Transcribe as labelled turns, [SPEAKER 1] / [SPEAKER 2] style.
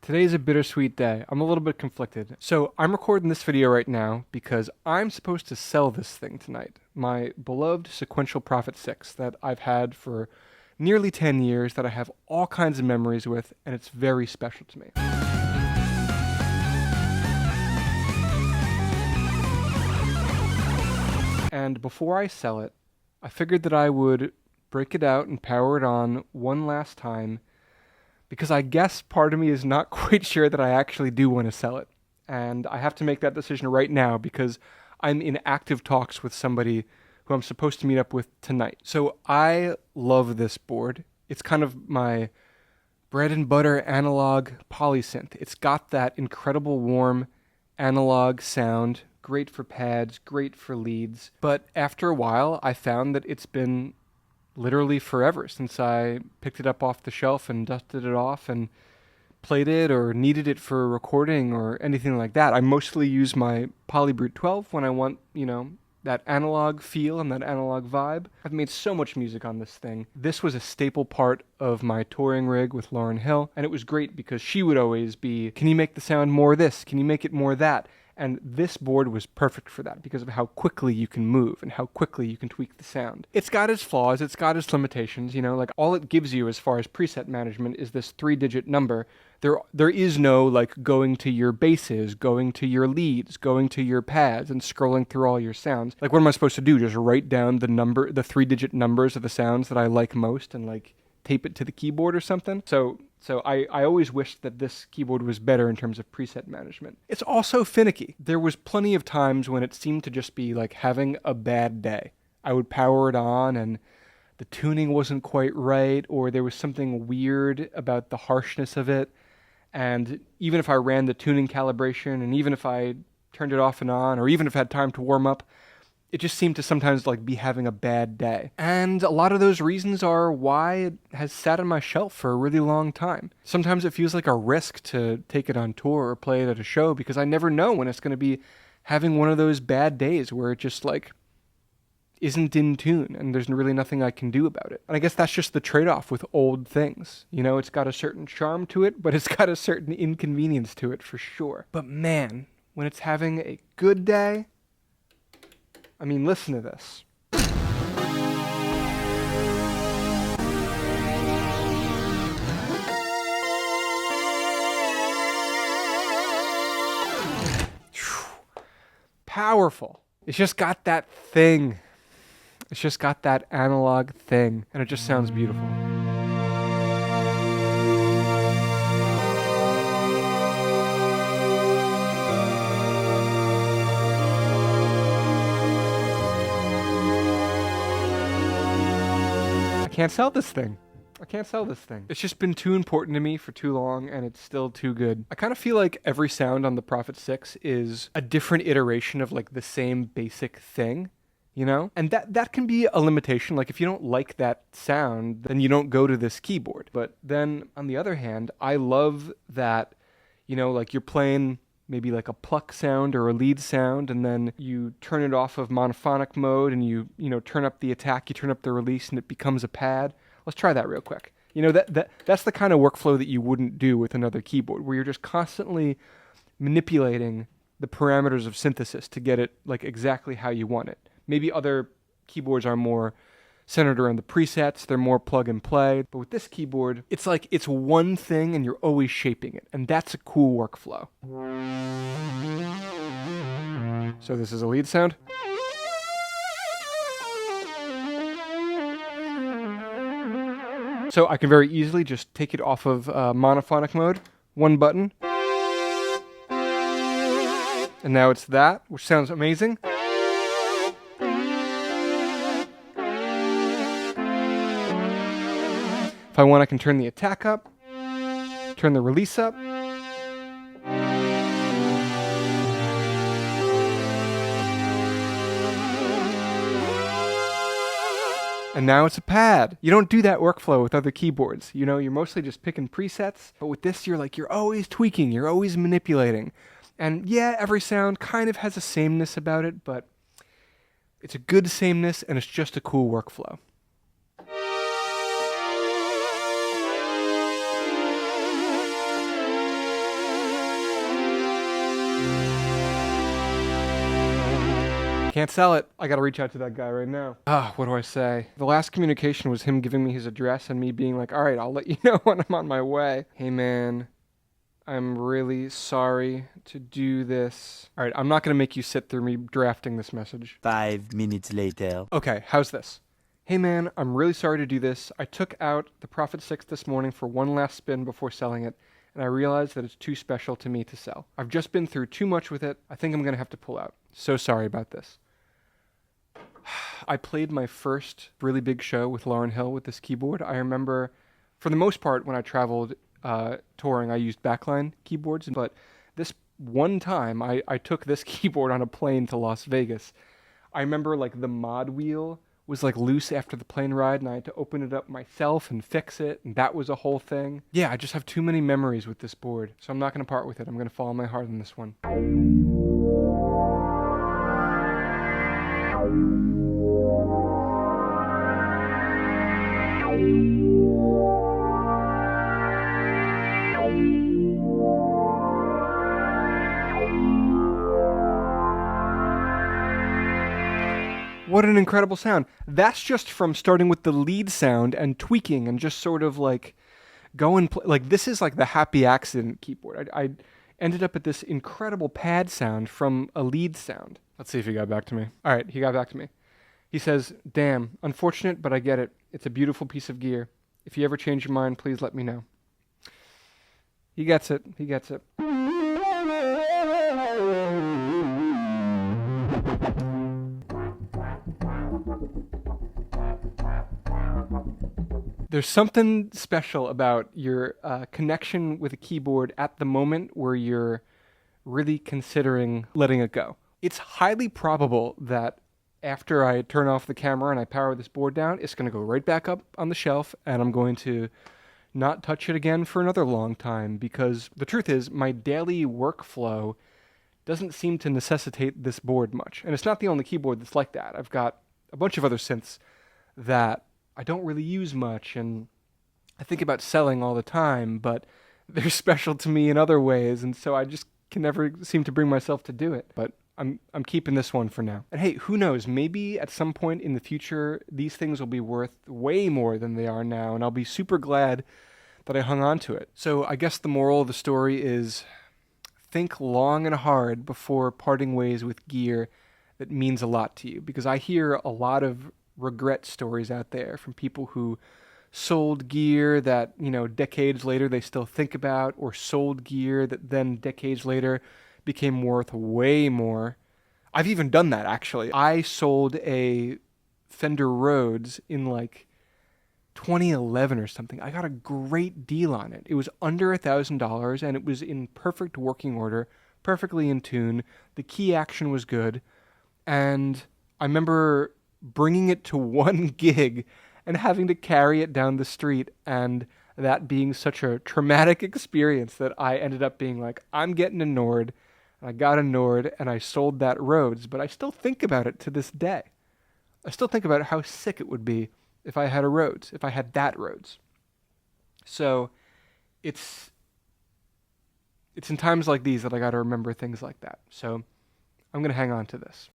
[SPEAKER 1] Today's a bittersweet day. I'm a little bit conflicted. So I'm recording this video right now because I'm supposed to sell this thing tonight. My beloved Sequential Prophet 6 that I've had for nearly 10 years, that I have all kinds of memories with, and it's very special to me. And before I sell it, I figured that I would break it out and power it on one last time, because I guess part of me is not quite sure that I actually do want to sell it. And I have to make that decision right now because I'm in active talks with somebody who I'm supposed to meet up with tonight. So I love this board. It's kind of my bread and butter analog polysynth. It's got that incredible warm analog sound, great for pads, great for leads. But after a while, I found that it's been literally forever since I picked it up off the shelf and dusted it off and played it or needed it for recording or anything like that. I mostly use my Polybrute 12 when I want, that analog feel and that analog vibe. I've made so much music on this thing. This was a staple part of my touring rig with Lauryn Hill, and it was great because she would always be, can you make the sound more this? Can you make it more that? And this board was perfect for that because of how quickly you can move and how quickly you can tweak the sound. It's got its flaws, it's got its limitations, like all it gives you as far as preset management is this 3-digit number. There is no going to your basses, going to your leads, going to your pads and scrolling through all your sounds. What am I supposed to do? Just write down the 3-digit numbers of the sounds that I like most and tape it to the keyboard or something? So I always wished that this keyboard was better in terms of preset management. It's also finicky. There was plenty of times when it seemed to just be having a bad day. I would power it on and the tuning wasn't quite right, or there was something weird about the harshness of it. And even if I ran the tuning calibration, and even if I turned it off and on, or even if I had time to warm up, it just seemed to sometimes be having a bad day. And a lot of those reasons are why it has sat on my shelf for a really long time. Sometimes it feels like a risk to take it on tour or play it at a show because I never know when it's going to be having one of those bad days where it just isn't in tune and there's really nothing I can do about it. And I guess that's just the trade-off with old things. It's got a certain charm to it, but it's got a certain inconvenience to it for sure. But man, when it's having a good day, listen to this. Powerful. It's just got that thing. It's just got that analog thing, and it just sounds beautiful. I can't sell this thing. It's just been too important to me for too long, and it's still too good. I kind of feel like every sound on the Prophet 6 is a different iteration of the same basic thing, And that can be a limitation. If you don't like that sound, then you don't go to this keyboard. But then on the other hand, I love that, you're playing maybe a pluck sound or a lead sound, and then you turn it off of monophonic mode and you turn up the attack, you turn up the release, and it becomes a pad. Let's try that real quick. That's the kind of workflow that you wouldn't do with another keyboard, where you're just constantly manipulating the parameters of synthesis to get it exactly how you want it. Maybe other keyboards are more centered around the presets, they're more plug and play. But with this keyboard, it's it's one thing and you're always shaping it. And that's a cool workflow. So this is a lead sound. So I can very easily just take it off of monophonic mode, one button. And now it's that, which sounds amazing. If I want, I can turn the attack up, turn the release up. And now it's a pad. You don't do that workflow with other keyboards. You're mostly just picking presets. But with this, you're always tweaking. You're always manipulating. And yeah, every sound kind of has a sameness about it, but it's a good sameness and it's just a cool workflow. Can't sell it. I gotta reach out to that guy right now. What do I say? The last communication was him giving me his address and me being like, all right, I'll let you know when I'm on my way. Hey man, I'm really sorry to do this. All right, I'm not gonna make you sit through me drafting this message.
[SPEAKER 2] 5 minutes later.
[SPEAKER 1] Okay, how's this? Hey man, I'm really sorry to do this. I took out the Prophet 6 this morning for one last spin before selling it, and I realized that it's too special to me to sell. I've just been through too much with it. I think I'm going to have to pull out. So sorry about this. I played my first really big show with Lauryn Hill with this keyboard. I remember, for the most part, when I traveled touring, I used backline keyboards, but this one time I took this keyboard on a plane to Las Vegas. I remember like the mod wheel was like loose after the plane ride and I had to open it up myself and fix it, and that was a whole thing. Yeah, I just have too many memories with this board, so I'm not going to part with it. I'm going to follow my heart on this one. What an incredible sound. That's just from starting with the lead sound and tweaking and just sort of like going, like this is like the happy accident keyboard. I ended up at this incredible pad sound from a lead sound. Let's see if he got back to me. All right, he got back to me. He says, damn, unfortunate, but I get it. It's a beautiful piece of gear. If you ever change your mind, please let me know. He gets it. He gets it. There's something special about your connection with a keyboard at the moment where you're really considering letting it go. It's highly probable that after I turn off the camera and I power this board down, it's going to go right back up on the shelf and I'm going to not touch it again for another long time, because the truth is my daily workflow doesn't seem to necessitate this board much. And it's not the only keyboard that's like that. I've got a bunch of other synths that I don't really use much, and I think about selling all the time, but they're special to me in other ways, and so I just can never seem to bring myself to do it. But I'm keeping this one for now. And hey, who knows? Maybe at some point in the future, these things will be worth way more than they are now, and I'll be super glad that I hung on to it. So I guess the moral of the story is think long and hard before parting ways with gear that means a lot to you, because I hear a lot of regret stories out there from people who sold gear that, you know, decades later they still think about, or sold gear that then decades later became worth way more. I've even done that, actually. I sold a Fender Rhodes in like 2011 or something. I got a great deal on it. It was under $1,000 and it was in perfect working order, perfectly in tune. The key action was good. And I remember bringing it to one gig and having to carry it down the street, and that being such a traumatic experience that I ended up being like, I'm getting a Nord, and I got a Nord, and I sold that Rhodes, but I still think about it to this day. I still think about how sick it would be if I had a Rhodes, if I had that Rhodes. So it's in times like these that I got to remember things like that. So I'm going to hang on to this.